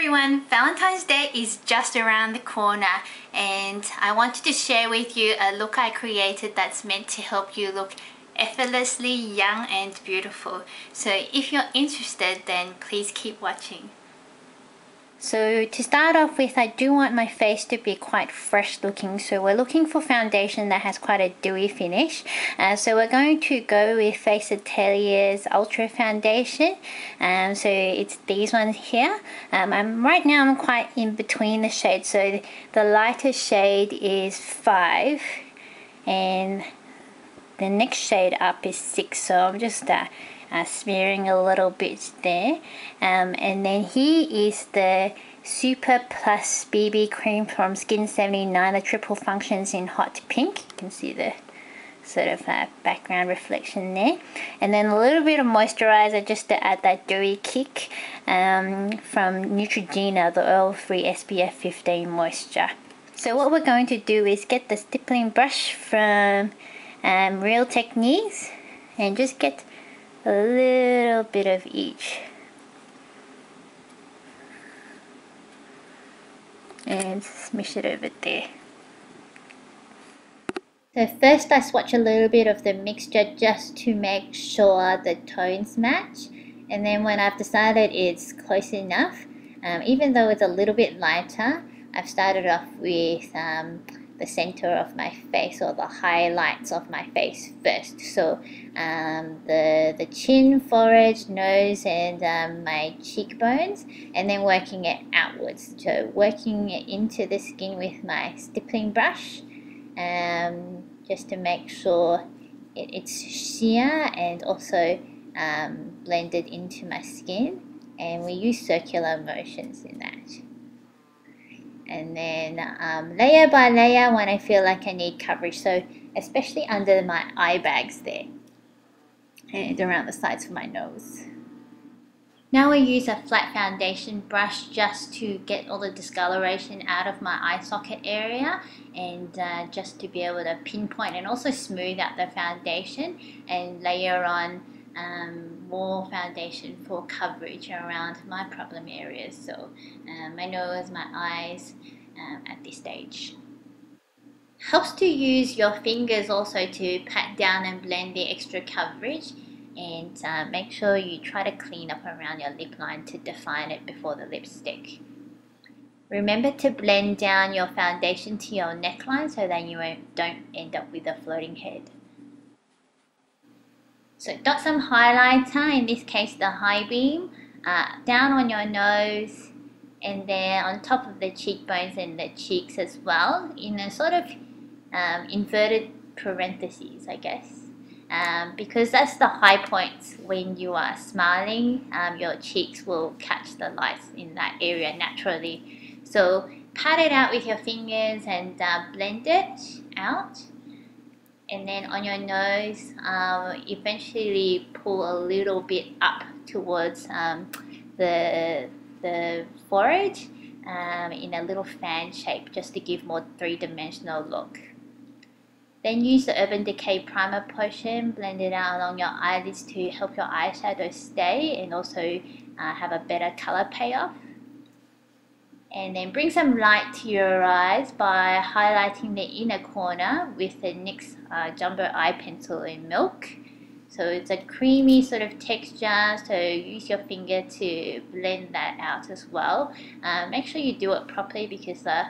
everyone, Valentine's Day is just around the corner and I wanted to share with you a look I created that's meant to help you look effortlessly young and beautiful. So if you're interested, then please keep watching. So to start off with, I do want my face to be quite fresh looking, so we're looking for foundation that has quite a dewy finish. So we're going to go with Face Atelier's Ultra Foundation. So it's these ones here. Right now I'm quite in between the shades, so the lightest shade is 5 and the next shade up is 6, so I'm just smearing a little bit there, and then here is the Super Plus BB cream from Skin 79, the triple functions in hot pink. You can see the sort of background reflection there, and then a little bit of moisturizer just to add that dewy kick from Neutrogena, the oil-free SPF 15 moisture. So what we're going to do is get the stippling brush from Real Techniques and just get a little bit of each and smush it over there. So first I swatch a little bit of the mixture just to make sure the tones match, and then when I've decided it's close enough, even though it's a little bit lighter, I've started off with the center of my face, or the highlights of my face first. So the chin, forehead, nose, and my cheekbones, and then working it outwards. So working it into the skin with my stippling brush, just to make sure it's sheer and also blended into my skin. And we use circular motions in that. And then layer by layer when I feel like I need coverage, so especially under my eye bags there and around the sides of my nose. Now I use a flat foundation brush just to get all the discoloration out of my eye socket area, and just to be able to pinpoint and also smooth out the foundation and layer on more foundation for coverage around my problem areas, so my nose, my eyes at this stage. Helps to use your fingers also to pat down and blend the extra coverage, and make sure you try to clean up around your lip line to define it before the lipstick. Remember to blend down your foundation to your neckline so that you don't end up with a floating head. So dot some highlighter, in this case the high beam, down on your nose and then on top of the cheekbones and the cheeks as well, in a sort of inverted parentheses, I guess, because that's the high points. When you are smiling, your cheeks will catch the lights in that area naturally. So pat it out with your fingers and blend it out. And then on your nose, eventually pull a little bit up towards the forehead in a little fan shape, just to give more three-dimensional look. Then use the Urban Decay Primer Potion, blend it out along your eyelids to help your eyeshadow stay and also have a better color payoff. And then bring some light to your eyes by highlighting the inner corner with the NYX Jumbo Eye Pencil in Milk. So it's a creamy sort of texture, so use your finger to blend that out as well. Make sure you do it properly, because the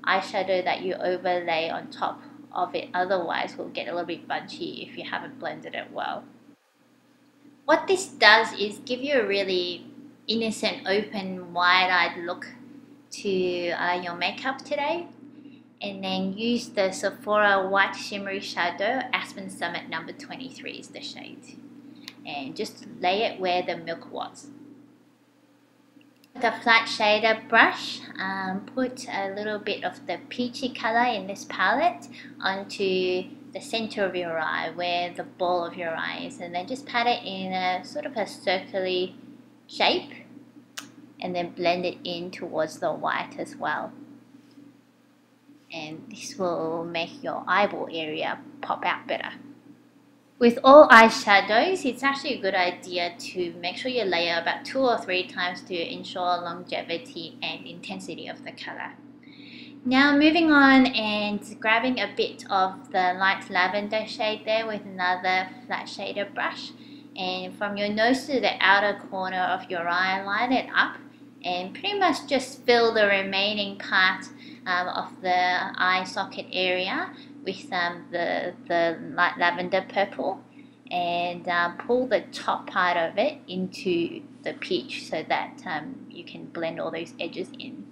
eyeshadow that you overlay on top of it otherwise will get a little bit bunchy if you haven't blended it well. What this does is give you a really innocent, open, wide-eyed look to your makeup today. And then use the Sephora White Shimmery Shadow, Aspen Summit number 23 is the shade, and just lay it where the milk was. The flat shader brush, put a little bit of the peachy color in this palette onto the center of your eye, where the ball of your eye is, and then just pat it in a sort of a circular shape, and then blend it in towards the white as well. And this will make your eyeball area pop out better. With all eyeshadows, it's actually a good idea to make sure you layer about 2 or 3 times to ensure longevity and intensity of the color. Now moving on and grabbing a bit of the light lavender shade there with another flat shader brush, and from your nose to the outer corner of your eye, line it up and pretty much just fill the remaining part of the eye socket area with the light lavender purple, and pull the top part of it into the peach so that you can blend all those edges in.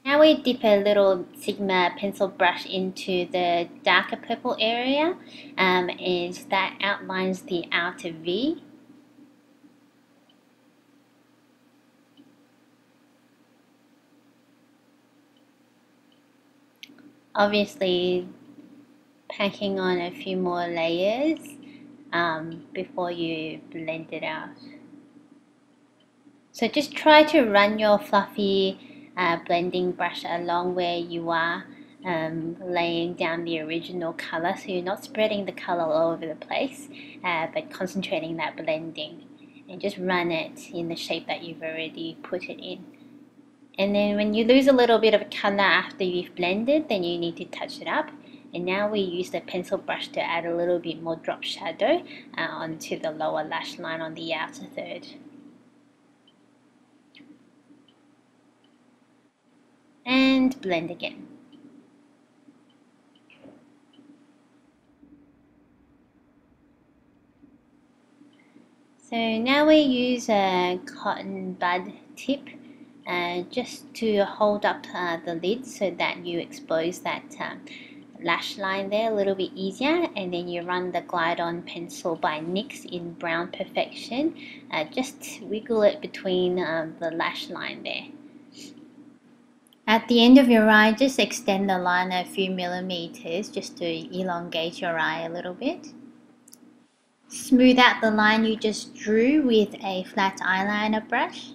Now we dip a little Sigma pencil brush into the darker purple area, and that outlines the outer V. Obviously packing on a few more layers before you blend it out. So just try to run your fluffy blending brush along where you are laying down the original color, so you're not spreading the color all over the place, but concentrating that blending, and just run it in the shape that you've already put it in. And then when you lose a little bit of color after you've blended, then you need to touch it up. And now we use the pencil brush to add a little bit more drop shadow onto the lower lash line on the outer third. And blend again. So now we use a cotton bud tip just to hold up the lid so that you expose that lash line there a little bit easier, and then you run the glide on pencil by NYX in Brown Perfection. Just wiggle it between the lash line there. At the end of your eye, just extend the line a few millimeters just to elongate your eye a little bit. Smooth out the line you just drew with a flat eyeliner brush.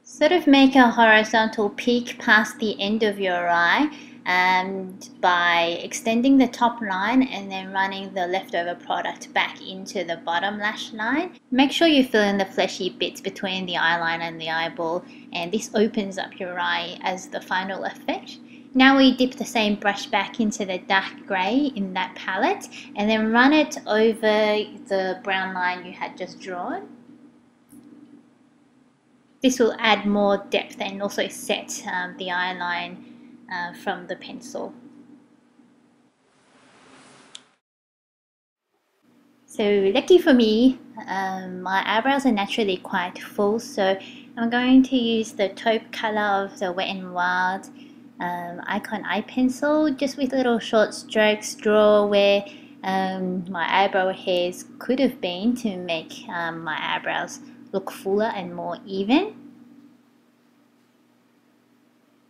Sort of make a horizontal peak past the end of your eye, and by extending the top line and then running the leftover product back into the bottom lash line. Make sure you fill in the fleshy bits between the eyeliner and the eyeball, and this opens up your eye as the final effect. Now we dip the same brush back into the dark grey in that palette and then run it over the brown line you had just drawn. This will add more depth and also set the eyeline from the pencil. So lucky for me, my eyebrows are naturally quite full, so I'm going to use the taupe color of the Wet n Wild Icon eye pencil, just with little short strokes, draw where my eyebrow hairs could have been to make my eyebrows look fuller and more even.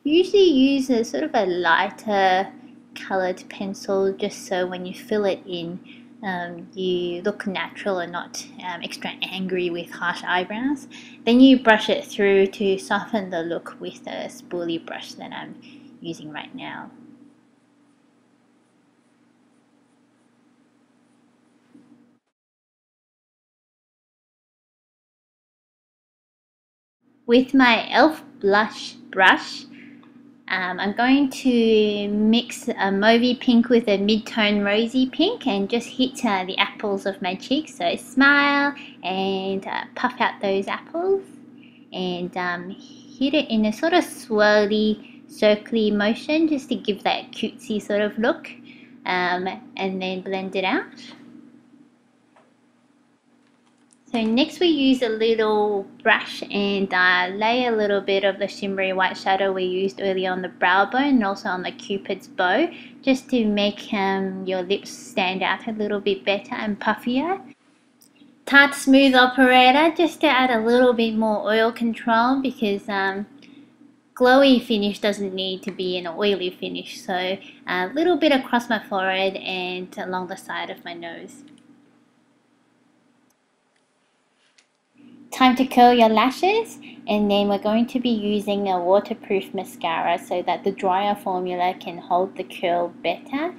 Usually use a sort of a lighter colored pencil just so when you fill it in you look natural and not extra angry with harsh eyebrows. Then you brush it through to soften the look with the spoolie brush that I'm using right now. With my e.l.f. blush brush, I'm going to mix a mauvey pink with a mid-tone rosy pink and just hit the apples of my cheeks. So smile and puff out those apples, and hit it in a sort of swirly, circly motion just to give that cutesy sort of look, and then blend it out. So next we use a little brush and lay a little bit of the shimmery white shadow we used earlier on the brow bone and also on the cupid's bow, just to make your lips stand out a little bit better and puffier. Tarte Smooth Operator just to add a little bit more oil control, because glowy finish doesn't need to be an oily finish. So a little bit across my forehead and along the side of my nose. Time to curl your lashes, And then we're going to be using a waterproof mascara so that the drier formula can hold the curl better.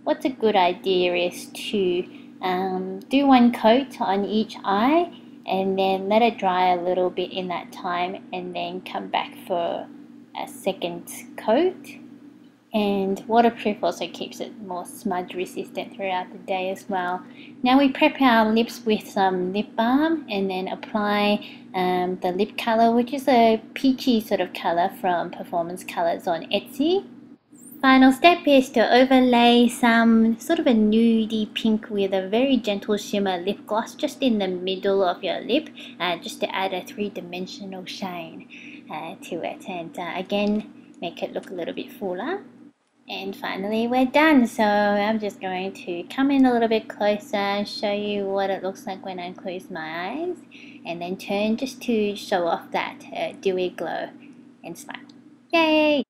What's a good idea is to do one coat on each eye and then let it dry a little bit in that time, and then come back for a second coat. And waterproof also keeps it more smudge resistant throughout the day as well. Now we prep our lips with some lip balm and then apply the lip color, which is a peachy sort of color from Performance Colors on Etsy. Final step is to overlay some sort of a nudie pink with a very gentle shimmer lip gloss just in the middle of your lip, just to add a three-dimensional shine to it, and again make it look a little bit fuller. And finally we're done, so I'm just going to come in a little bit closer, show you what it looks like when I close my eyes, and then turn just to show off that dewy glow and smile. Yay!